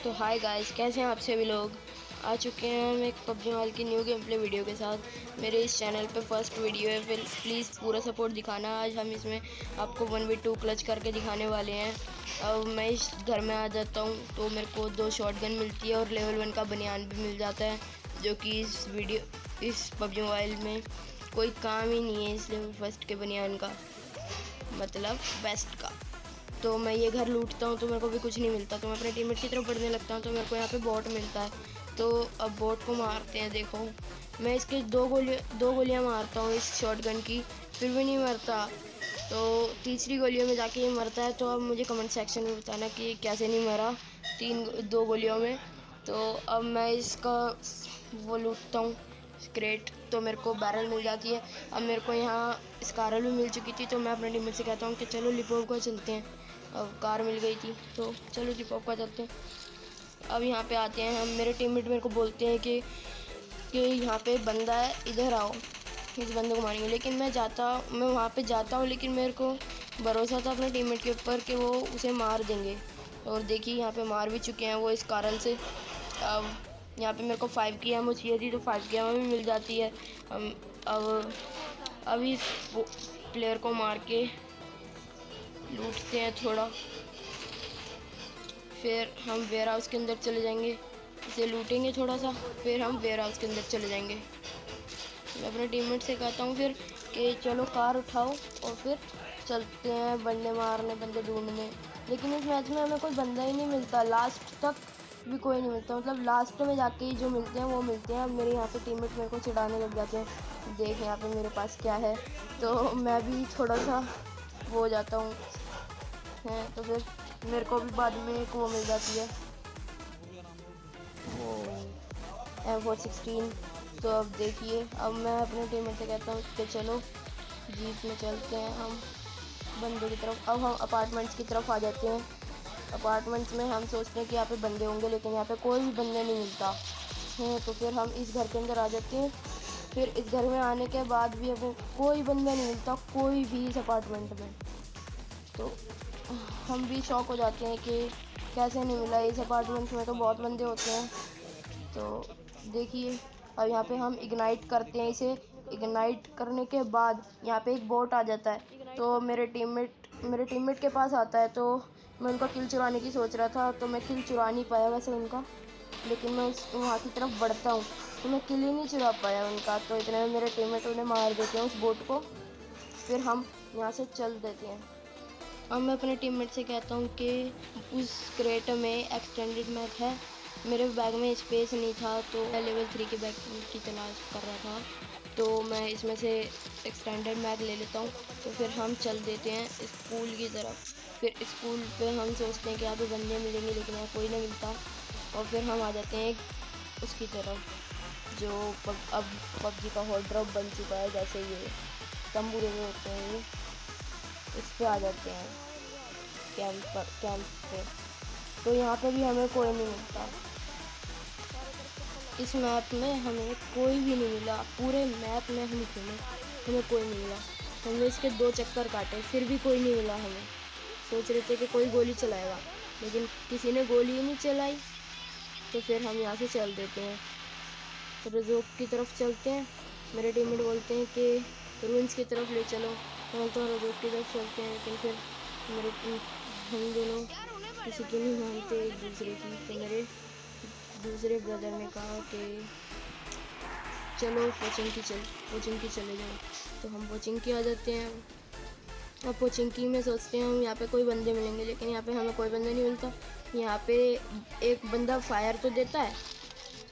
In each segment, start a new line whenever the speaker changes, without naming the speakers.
तो hi guys, कैसे हैं आप सभी लोग। आ चुके हैं हम एक पबजी मोबाइल की न्यू गेम प्ले वीडियो के साथ। मेरे इस चैनल पे फर्स्ट वीडियो है, फिर प्लीज़ पूरा सपोर्ट दिखाना। आज हम इसमें आपको 1v2 क्लच करके दिखाने वाले हैं। अब मैं इस घर में आ जाता हूँ तो मेरे को 2 शॉटगन मिलती है और लेवल 1 का बनियान भी मिल जाता है, जो कि इस पबजी मोबाइल में कोई काम ही नहीं है इस लेवल फर्स्ट के बनियान का, मतलब बेस्ट का। तो मैं ये घर लूटता हूँ तो मेरे को भी कुछ नहीं मिलता, तो मैं अपने टीममेट की तरफ बढ़ने लगता हूँ तो मेरे को यहाँ पे बॉट मिलता है। तो अब बॉट को मारते हैं। देखो मैं इसके दो गोलियाँ मारता हूँ इस शॉटगन की, फिर भी नहीं मरता। तो तीसरी गोलियों में जाके ये मरता है। तो अब मुझे कमेंट सेक्शन में बताना कि कैसे नहीं मरा 2 गोलियों में। तो अब मैं इसका वो लूटता हूँ क्रेट, तो मेरे को बैरल मिल जाती है। अब मेरे को यहाँ स्कारल भी मिल चुकी थी, तो मैं अपने टीममेट से कहता हूँ कि चलो लिपोव चलते हैं। अब कार मिल गई थी तो चलो लिपोव चलते हैं। अब यहाँ पे आते हैं हम, मेरे टीममेट मेरे को बोलते हैं कि यहाँ पे बंदा है, इधर आओ, इस बंदे को मारेंगे। लेकिन मैं वहाँ पे जाता हूँ, लेकिन मेरे को भरोसा था अपने टीममेट के ऊपर कि वो उसे मार देंगे। और देखिए यहाँ पे मार भी चुके हैं वो इस कारण से। अब यहाँ पे मेरे को 5 की एमओ चाहिए थी, तो 5 की एमओ भी मिल जाती है। अब इस प्लेयर को मार के लूटते हैं थोड़ा, फिर हम वेयर हाउस के अंदर चले जाएंगे, इसे लूटेंगे थोड़ा सा, फिर हम वेयर हाउस के अंदर चले जाएंगे। मैं अपने टीममेट से कहता हूँ फिर कि चलो कार उठाओ और फिर चलते हैं बंदे मारने, बंदे ढूंढने। लेकिन इस मैच में हमें कोई बंदा ही नहीं मिलता, लास्ट तक भी कोई नहीं मिलता, मतलब लास्ट में जाके जो मिलते हैं वो मिलते हैं। अब मेरे यहाँ पे टीममेट मेरे को चिढ़ाने लग जाते हैं, देख यहाँ पे मेरे पास क्या है। तो मैं भी थोड़ा सा वो हो जाता हूँ, तो फिर मेरे को भी बाद में एक वो मिल जाती है, वो M416। तो अब देखिए, अब मैं अपने टीममेट से कहता हूँ कि चलो जीप में चलते हैं हम बंदों की तरफ। अब हम अपार्टमेंट्स की तरफ आ जाते हैं। अपार्टमेंट्स में हम सोचते हैं कि यहाँ पे बंदे होंगे, लेकिन यहाँ पे कोई भी बंदे नहीं मिलता है। तो फिर हम इस घर के अंदर आ जाते हैं। फिर इस घर में आने के बाद भी हमें कोई बंदा नहीं मिलता, कोई भी इस अपार्टमेंट में। तो हम भी शॉक हो जाते हैं कि कैसे नहीं मिला, इस अपार्टमेंट में तो बहुत बंदे होते हैं। तो देखिए, अब यहाँ पे हम इग्नाइट करते हैं इसे। इग्नाइट करने के बाद यहाँ पे एक बोट आ जाता है, तो मेरे टीममेट के पास आता है। तो मैं उनका किल चुराने की सोच रहा था, तो मैं किल चुरा नहीं पाया वैसे उनका, लेकिन मैं वहाँ की तरफ बढ़ता हूँ तो मैं किल ही नहीं चुरा पाया उनका। तो इतने में मेरे टीममेट उन्हें मार देते हैं उस बोट को, फिर हम यहाँ से चल देते हैं। अब मैं अपने टीममेट से कहता हूँ कि उस क्रेट में एक्सटेंडेड मैप है, मेरे बैग में स्पेस नहीं था, तो मैं लेवल 3 के बैग की तलाश कर रहा था, तो मैं इसमें से एक्सटेंडेड मैग ले लेता हूँ। तो फिर हम चल देते हैं स्कूल की तरफ। फिर स्कूल पे हम सोचते हैं कि यहाँ पे बंदे मिलेंगे, लेकिन यहाँ कोई नहीं मिलता। और फिर हम आ जाते हैं उसकी तरफ जो अब पबजी का हॉट ड्रॉप बन चुका है, जैसे ये तंबू में होते हैं ये, इस पे आ जाते हैं कैंप पे। तो यहाँ पे भी हमें कोई नहीं मिलता, इस मैप में हमें कोई भी नहीं मिला। पूरे मैप में हम घूमे, हमें कोई नहीं मिला। हमने इसके 2 चक्कर काटे, फिर भी कोई नहीं मिला हमें। सोच रहे थे कि कोई गोली चलाएगा, लेकिन किसी ने गोली ही नहीं चलाई। तो फिर हम यहाँ से चल देते हैं, तो रिजोर्ट की तरफ चलते हैं। मेरे टीममेट बोलते हैं कि रूइंस की तरफ ले चलो, हम तो रिजोर्ट की तरफ चलते हैं। लेकिन फिर हम दोनों किसी की नहीं मानते एक दूसरे की। तो मेरे दूसरे ब्रदर ने कहा कि चलो कोचिंग की चले जाओ। तो हम कोचिंग की आ जाते हैं। अब कोचिंग की में सोचते हैं हम यहाँ पे कोई बंदे मिलेंगे, लेकिन यहाँ पे हमें कोई बंदा नहीं मिलता। यहाँ पे एक बंदा फायर तो देता है,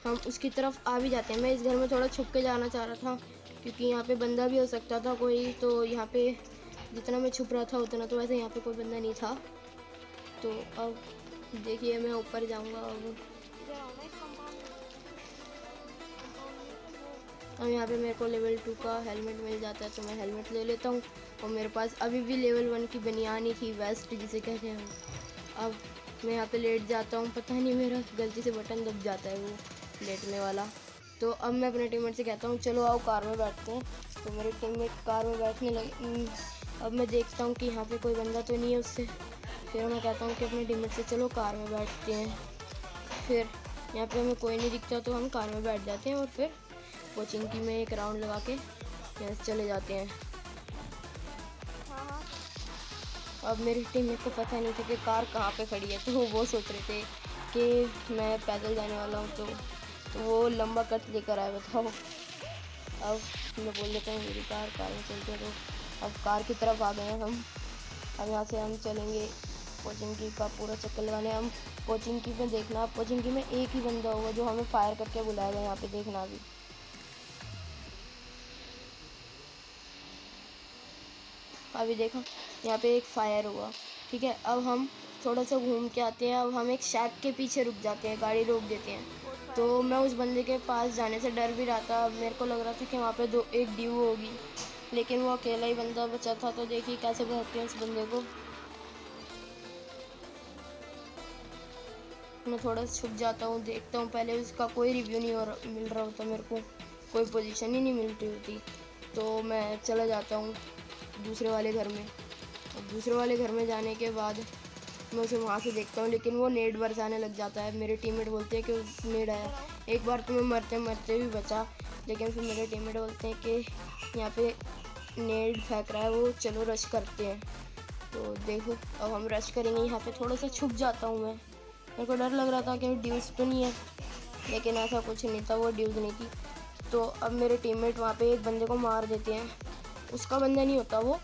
हम उसकी तरफ आ भी जाते हैं। मैं इस घर में थोड़ा छुप के जाना चाह रहा था, क्योंकि यहाँ पे बंदा भी हो सकता था कोई। तो यहाँ पे जितना मैं छुप रहा था उतना तो वैसे यहाँ पे कोई बंदा नहीं था। तो अब देखिए, मैं ऊपर जाऊँगा। अब यहाँ पे मेरे को लेवल 2 का हेलमेट मिल जाता है, तो मैं हेलमेट ले लेता हूँ। और मेरे पास अभी भी लेवल 1 की बनियान ही थी, वेस्ट जिसे कहते हैं हम। अब मैं यहाँ पे लेट जाता हूँ, पता नहीं मेरा गलती से बटन दब जाता है वो लेटने वाला। तो अब मैं अपने टीममेट से कहता हूँ चलो आओ कार में बैठते हैं। तो मेरे टीममेट कार में बैठने लगे। अब मैं देखता हूँ कि यहाँ पे कोई बंदा तो नहीं है उससे। फिर मैं कहता हूँ कि अपने टीममेट से चलो कार में बैठते हैं। फिर यहाँ पे हमें कोई नहीं दिखता तो हम कार में बैठ जाते हैं और फिर कोचिंग में एक राउंड लगा के यहाँ से चले जाते हैं। अब मेरी टीम को पता नहीं था कि कार कहाँ पे खड़ी है, तो वो सोच रहे थे कि मैं पैदल जाने वाला हूँ, तो वो लंबा कट लेकर आए। बताओ, अब मैं बोल देता हूँ मेरी कार में चलते, तो अब कार की तरफ आ गए हैं हम। अब यहाँ से हम चलेंगे कोचिंग की का पूरा चक्कर लगाने। हम कोचिंग की में देखना, कोचिंग की में एक ही बंदा होगा जो हमें फायर करके बुलाएगा। यहाँ पे देखना, अभी देखो यहाँ पे एक फायर हुआ। ठीक है, अब हम थोड़ा सा घूम के आते हैं। अब हम एक शैक के पीछे रुक जाते हैं, गाड़ी रोक देते हैं। तो मैं उस बंदे के पास जाने से डर भी रहा था। मेरे को लग रहा था कि वहाँ पे एक ड्यू होगी, लेकिन वो अकेला ही बंदा बचा था। तो देखिए कैसे भगाते हैं उस बंदे को। मैं थोड़ा सा छुप जाता हूँ, देखता हूँ। पहले उसका कोई रिव्यू नहीं मिल रहा होता, मेरे को कोई पोजीशन ही नहीं मिल रही होती, तो मैं चला जाता हूँ दूसरे वाले घर में। और दूसरे वाले घर में जाने के बाद मैं उसे वहाँ से देखता हूँ, लेकिन वो नेड बरसाने लग जाता है। मेरे टीममेट बोलते हैं कि नेड आया। एक बार तो मैं मरते मरते भी बचा, लेकिन फिर मेरे टीममेट बोलते हैं कि यहाँ पे नेड फेंक रहा है वो, चलो रश करते हैं। तो देखो अब हम रश करेंगे। यहाँ पे थोड़ा सा छुप जाता हूँ मैं। मेरे को डर लग रहा था कि ड्यूज तो नहीं है, लेकिन ऐसा कुछ नहीं था, वो ड्यूज नहीं थी। तो अब मेरे टीममेट वहाँ पे एक बंदे को मार देते हैं। उसका बंदा नहीं होता वो,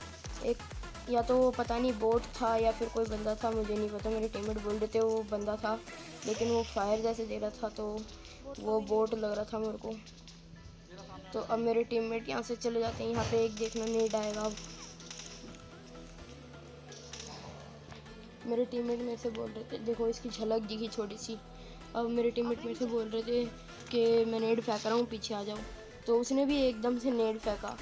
एक या तो वो पता नहीं बोट था या फिर कोई बंदा था, मुझे नहीं पता। मेरे टीममेट बोल रहे थे वो बंदा था, लेकिन वो फायर जैसे दे रहा था, तो वो बोट लग रहा था मेरे को। तो अब मेरे टीममेट यहाँ से चले जाते हैं। यहाँ पे एक देखना नेड आएगा। अब मेरे टीममेट मेरे से बोल रहे थे, देखो इसकी झलक दिखी छोटी सी। अब मेरे टीममेट मेरे से बोल रहे थे कि मैं नेड फेंक रहा हूँ, पीछे आ जाओ। तो उसने भी एकदम से नेड फेंका,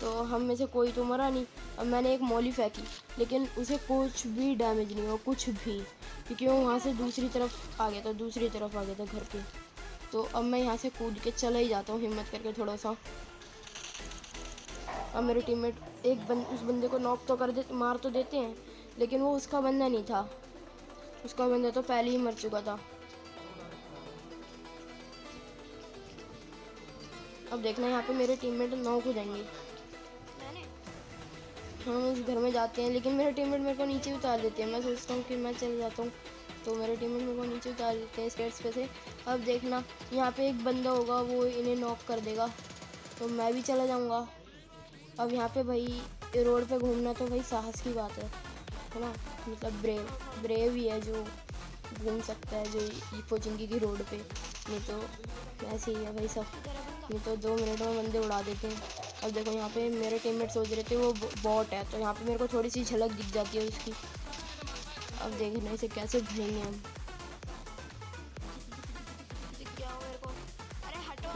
तो हम में से कोई तो मरा नहीं। अब मैंने एक मौली फेंकी, लेकिन उसे कुछ भी डैमेज नहीं हुआ, कुछ भी, क्योंकि वो वहाँ से दूसरी तरफ आ गया था घर के। तो अब मैं यहाँ से कूद के चला ही जाता हूँ हिम्मत करके थोड़ा सा। अब मेरे टीममेट उस बंदे को नॉक तो मार तो देते हैं, लेकिन वो उसका बंदा नहीं था। उसका बंदा तो पहले ही मर चुका था। अब देखना यहाँ पे मेरे टीममेट नॉक हो जाएंगे। हम उस घर में जाते हैं, लेकिन मेरे टीममेट मेरे को नीचे उतार देते हैं। मैं सोचता हूँ कि मैं चले जाता हूँ, तो मेरे टीममेट मेरे को नीचे उतार देते हैं स्टेयर्स पे से। अब देखना यहाँ पे एक बंदा होगा, वो इन्हें नॉक कर देगा, तो मैं भी चला जाऊँगा। अब यहाँ पे भाई रोड पे घूमना तो भाई साहस की बात है ना, मतलब ब्रेव ही है जो घूम सकता है, जो ये पोचिंकी की रोड पे। नहीं तो ऐसे ही है भाई सब, नहीं तो 2 मिनट में बंदे उड़ा देते हैं। अब देखो यहाँ पे मेरे टीममेट सोच रहे थे वो बॉट है, तो यहाँ पे मेरे को थोड़ी सी झलक दिख जाती है उसकी। अब देखना इसे कैसे भरेंगे हम।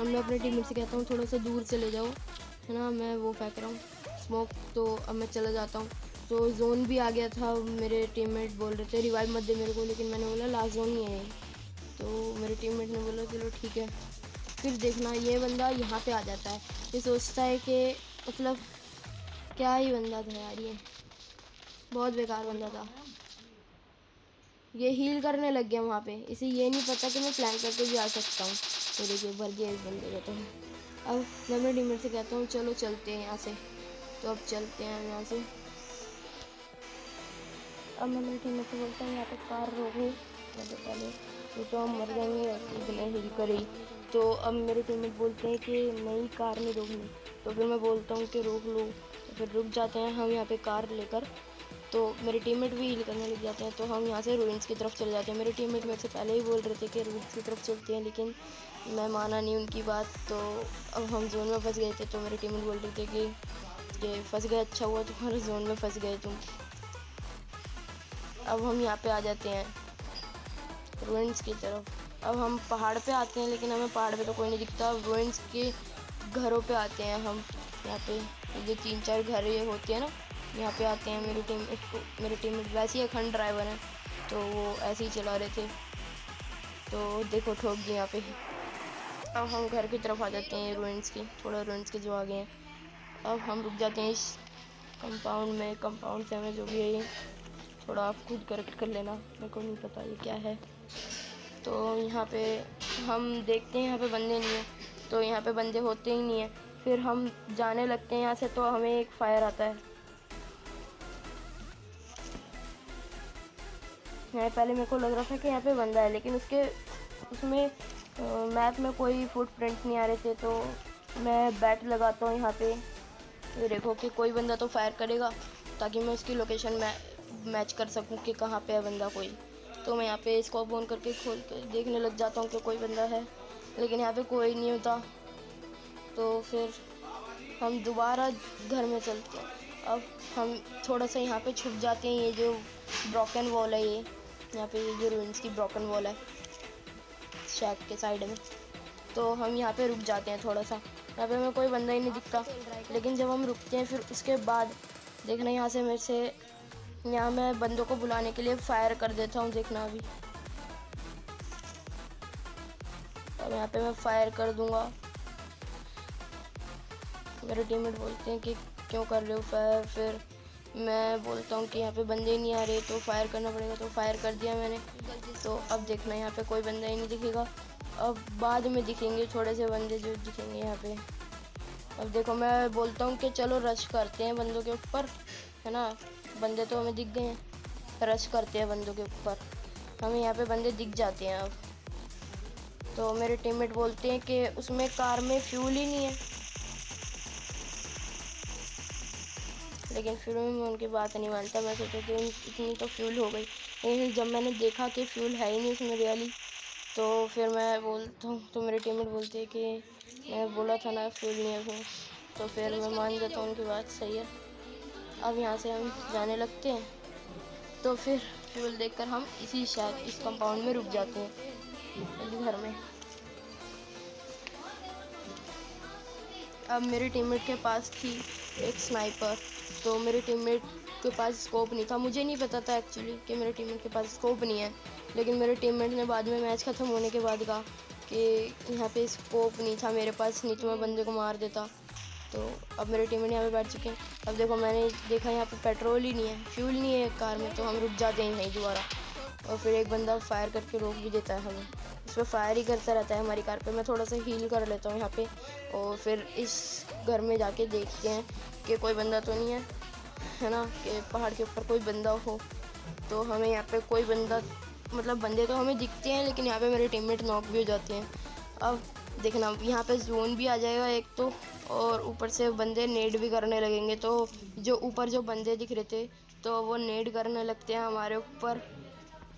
मैं अपने टीममेट से कहता हूँ थोड़ा सा दूर चले जाओ, है ना, मैं वो फेंक रहा हूँ स्मोक। तो अब मैं चला जाता हूँ। तो जोन भी आ गया था। मेरे टीममेट बोल रहे थे रिवाइव मत दे मेरे को, लेकिन मैंने बोला लास्ट जोन नहीं है। तो मेरे टीममेट ने बोला चलो ठीक है। फिर देखना ये बंदा यहाँ पे आ जाता है। ये सोचता है कि मतलब क्या ही बंदा था यार, ये बहुत बेकार बंदा था। ये हील करने लग गया वहाँ पे, इसे ये नहीं पता कि मैं प्लान करके भी आ सकता हूँ। तो देखिए भर दिया इस बंदे को। तो अब मैं अपने टीममेट से कहता हूँ चलो चलते हैं यहाँ से। तो अब चलते हैं यहाँ से। अब मैं मेरे टीममेट से बोलता हूँ यहाँ पे कार रोको पहले, तो हम मर जाएंगे बिना हील करे ही। तो अब मेरे टीममेट बोलते हैं कि नहीं कार नहीं रोकनी, तो फिर मैं बोलता हूँ कि रोक लो। तो फिर रुक जाते हैं हम यहाँ पे कार लेकर। तो मेरे टीममेट भी हील करने लग जाते हैं। तो हम यहाँ से रूइंस की तरफ चले जाते हैं। मेरे टीममेट मेरे से पहले ही बोल रहे थे कि रूइंस की तरफ चलते हैं, लेकिन मैं माना नहीं उनकी बात। तो अब हम जोन में फंस गए थे। तो मेरे टीममेट बोल रहे थे कि ये फंस गए, अच्छा हुआ तुम्हारे जोन में फंस गए तुम। अब हम यहाँ पे आ जाते हैं रूइंस की तरफ। अब हम पहाड़ पे आते हैं, लेकिन हमें पहाड़ पे तो कोई नहीं दिखता। रूइंस के घरों पे आते हैं हम। यहाँ पे जो 3-4 घर ये होते हैं ना, यहाँ पे आते हैं। मेरे टीममेट वैसे ही अखंड ड्राइवर हैं, तो वो ऐसे ही चला रहे थे। तो देखो ठोक दिए यहाँ पे। अब हम घर की तरफ आ जाते हैं रूइंस की, थोड़ा रूइंस के जो आगे हैं। अब हम रुक जाते हैं इस कंपाउंड में। कंपाउंड से हमें जो भी है ये थोड़ा आप खुद करेक्ट कर लेना, मेरे को नहीं पता ये क्या है। तो यहाँ पे हम देखते हैं यहाँ पे बंदे नहीं हैं, तो यहाँ पे बंदे होते ही नहीं हैं। फिर हम जाने लगते हैं यहाँ से, तो हमें एक फायर आता है। यहाँ पहले मेरे को लग रहा था कि यहाँ पे बंदा है, लेकिन उसमें मैप में कोई फुटप्रिंट नहीं आ रहे थे। तो मैं बैट लगाता हूँ यहाँ पे, ये देखो कि कोई बंदा तो फायर करेगा, ताकि मैं उसकी लोकेशन मैच कर सकूँ कि कहाँ पे है बंदा कोई। तो मैं यहाँ पे स्कोप ऑन करके खोल के देखने लग जाता हूँ कि कोई बंदा है, लेकिन यहाँ पे कोई नहीं होता। तो फिर हम दोबारा घर में चलते हैं। अब हम थोड़ा सा यहाँ पे छुप जाते हैं। ये जो ब्रोकन वॉल है, ये यहाँ पे ये जो रूइंस की ब्रोकन वॉल है शैक के साइड में, तो हम यहाँ पे रुक जाते हैं थोड़ा सा। यहाँ पे हमें कोई बंदा ही नहीं दिखता, लेकिन जब हम रुकते हैं फिर उसके बाद देखना यहाँ से मेरे से यहाँ मैं बंदों को बुलाने के लिए फायर कर देता हूँ। देखना अभी अब यहाँ पे मैं फायर कर दूँगा। मेरे टीममेट बोलते हैं कि क्यों कर रहे हो फायर, फिर मैं बोलता हूँ कि यहाँ पे बंदे ही नहीं आ रहे, तो फायर करना पड़ेगा। तो फायर कर दिया मैंने। तो अब देखना यहाँ पे कोई बंदा ही नहीं दिखेगा। अब बाद में दिखेंगे थोड़े से बंदे जो दिखेंगे यहाँ पे। अब देखो मैं बोलता हूँ कि चलो रश करते हैं बंदों के ऊपर, है ना। बंदे तो हमें दिख गए हैं, रश करते हैं बंदों के ऊपर। हमें यहाँ पे बंदे दिख जाते हैं अब। तो मेरे टीममेट बोलते हैं कि उसमें कार में फ्यूल ही नहीं है, लेकिन फिर मैं उनकी बात नहीं मानता। मैं सोचा कि इतनी तो फ्यूल हो गई, लेकिन जब मैंने देखा कि फ्यूल है ही नहीं उसमें रियली, तो फिर मैं बोलता हूँ, तो मेरे टीममेट बोलते हैं कि मैं बोला था ना फ्यूल नहीं है उसमें। तो फिर मैं मान जाता हूँ उनकी बात, सही है। अब यहाँ से हम जाने लगते हैं। तो फिर फ्यूल देखकर हम इस कंपाउंड में रुक जाते हैं, इस घर में। अब मेरे टीममेट के पास थी एक स्नाइपर, तो मेरे टीममेट के पास स्कोप नहीं था। मुझे नहीं पता था एक्चुअली कि मेरे टीममेट के पास स्कोप नहीं है, लेकिन मेरे टीममेट ने बाद में मैच ख़त्म होने के बाद कहा कि यहाँ पे स्कोप नहीं था मेरे पास, नहीं तो मैं बंदे को मार देता। तो अब मेरे टीममेट यहाँ पे बैठ चुके हैं। अब देखो मैंने देखा यहाँ पे पेट्रोल ही नहीं है, फ्यूल नहीं है कार में, तो हम रुक जाते हैं यहीं दोबारा। और फिर एक बंदा फायर करके रोक भी देता है हमें, उस पर फायर ही करता रहता है हमारी कार पे। मैं थोड़ा सा हील कर लेता हूँ यहाँ पे, और फिर इस घर में जाके देखते हैं कि कोई बंदा तो नहीं है ना, कि पहाड़ के ऊपर कोई बंदा हो। तो हमें यहाँ पे कोई बंदा, मतलब बंदे तो हमें दिखते हैं, लेकिन यहाँ पे मेरे टीममेट नॉक भी हो जाते हैं। अब देखना यहाँ पे जोन भी आ जाएगा एक तो, और ऊपर से बंदे नेड भी करने लगेंगे। तो जो ऊपर जो बंदे दिख रहे थे, तो वो नेड करने लगते हैं हमारे ऊपर।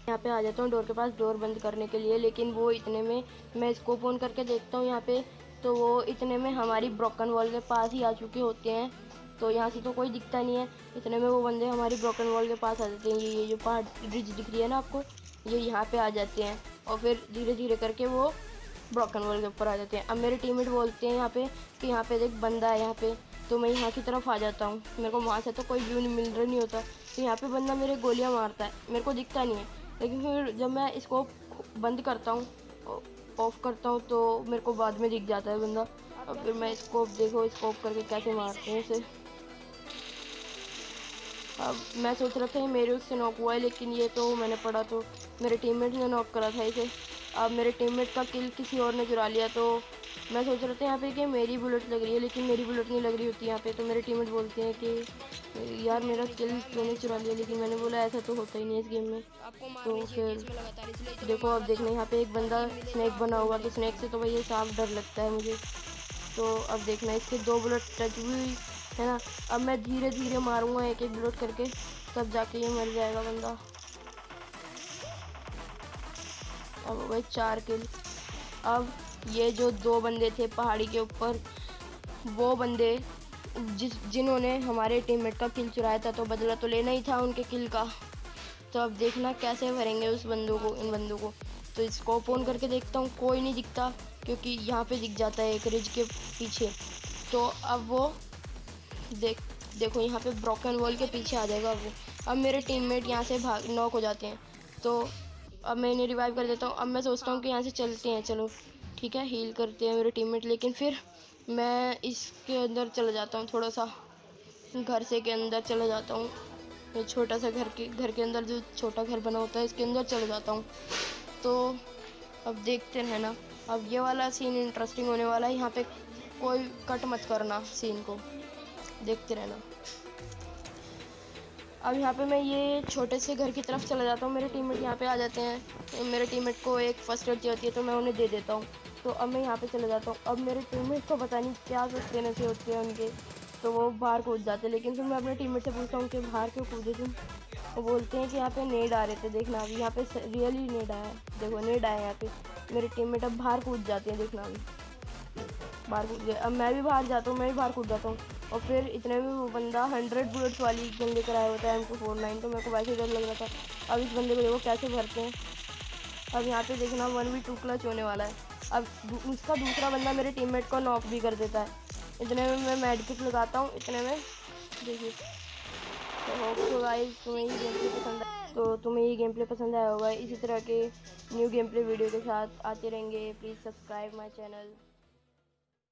यहाँ पे आ जाता हूँ डोर के पास, डोर बंद करने के लिए, लेकिन वो इतने में मैं स्कोप ऑन करके देखता हूँ यहाँ पे, तो वो इतने में हमारी ब्रोकन वॉल के पास ही आ चुके होते हैं। तो यहाँ से तो कोई दिखता नहीं है, इतने में वो बंदे हमारी ब्रोकन वॉल के पास आ जाते हैं। ये जो पहाड़ ब्रिज दिख रही है ना आपको, ये यहाँ पे आ जाते हैं, और फिर धीरे धीरे करके वो ब्रोकन वॉल के ऊपर आ जाते हैं। अब मेरे टीममेट बोलते हैं यहाँ पे कि यहाँ पे एक बंदा है यहाँ पे, तो मैं यहाँ की तरफ आ जाता हूँ। मेरे को वहाँ से तो कोई व्यू मिल रहा नहीं होता, तो यहाँ पे बंदा मेरे गोलियाँ मारता है, मेरे को दिखता नहीं है। लेकिन फिर जब मैं इसको बंद करता हूँ, ऑफ करता हूँ, तो मेरे को बाद में दिख जाता है बंदा। और फिर मैं स्कोप करके कैसे मारते हैं इसे। अब मैं सोच रहा था ये मेरे उससे नॉक हुआ है, लेकिन ये तो मैंने पढ़ा तो मेरे टीममेट ने नॉक करा था इसे। अब मेरे टीममेट का किल किसी और ने चुरा लिया, तो मैं सोच रहा था यहाँ पे कि मेरी बुलेट लग रही है, लेकिन मेरी बुलेट नहीं लग रही होती यहाँ पे। तो मेरे टीममेट बोलते हैं कि यार मेरा किल मैंने चुरा लिया, लेकिन मैंने बोला ऐसा तो होता ही नहीं इस गेम में। तो फिर देखो अब देखना यहाँ पे एक बंदा स्नैक बना हुआ, तो स्नैक से तो भाई ये साफ डर लगता है मुझे। तो अब देखना इसके 2 बुलेट टच हुई है ना। अब मैं धीरे धीरे मारूंगा एक एक बुलेट करके, तब जाके ये मर जाएगा बंदा। अब हो गए 4 किल। अब ये जो 2 बंदे थे पहाड़ी के ऊपर, वो बंदे जिन्होंने हमारे टीममेट का किल चुराया था, तो बदला तो लेना ही था उनके किल का। तो अब देखना कैसे भरेंगे उस बंदों को, इन बंदों को। तो स्कोप ऑन करके देखता हूँ, कोई नहीं दिखता, क्योंकि यहाँ पे दिख जाता है एक रिज के पीछे। तो अब वो देखो यहाँ पे ब्रोकन वॉल के पीछे आ जाएगा वो। अब मेरे टीममेट यहाँ से नॉक हो जाते हैं, तो अब मैं इन्हें रिवाइव कर देता हूँ। अब मैं सोचता हूँ कि यहाँ से चलते हैं, चलो ठीक है, हील करते हैं मेरे टीममेट। लेकिन फिर मैं इसके अंदर चला जाता हूँ, थोड़ा सा घर से के अंदर चला जाता हूँ। छोटा सा घर के अंदर जो छोटा घर बना होता है, इसके अंदर चला जाता हूँ। तो अब देखते हैं ना, अब ये वाला सीन इंटरेस्टिंग होने वाला है। यहाँ पे कोई कट मत करना सीन को, देखते रहना। अब यहाँ पे मैं ये छोटे से घर की तरफ चला जाता हूँ। मेरे टीममेट यहाँ पे आ जाते हैं। मेरे टीममेट को एक फर्स्ट एड चाहिए होती है तो मैं उन्हें दे देता हूँ। तो अब मैं यहाँ पे चला जाता हूँ। अब मेरे टीममेट को पता नहीं क्या सोचते नशे होते हैं उनके, तो वो बाहर कूद जाते हैं। लेकिन फिर मैं अपने टीममेट से पूछता हूँ कि बाहर क्यों कूदे तुम? वो बोलते हैं कि यहाँ पे नेड आ रहे थे, देखना अभी यहाँ पे रियली नेड आया है, देखो नेड आया है यहाँ पे। मेरे टीममेट अब बाहर कूद जाते हैं, देखना अभी बाहर कूद गए। अब मैं भी बाहर जाता हूँ, मैं भी बाहर कूद जाता हूँ। और फिर इतने में वो बंदा 100 बुलेट्स वाली गन लेकर आया होता है, M249। तो मेरे को वैसे डर लग रहा था। अब इस बंदे को देखो कैसे भरते हैं। अब यहाँ पे देखना 1v2 क्लच होने वाला है। अब उसका दूसरा बंदा मेरे टीममेट को नॉक भी कर देता है। इतने में मैं मेडकिट लगाता हूँ, इतने में देखिए। तो होप सो गाइस तुम्हें ये गेम प्ले पसंद आया, तो तुम्हें ये गेम प्ले पसंद आया होगा। इसी तरह के न्यू गेम प्ले वीडियो के साथ आते रहेंगे। Please subscribe my channel.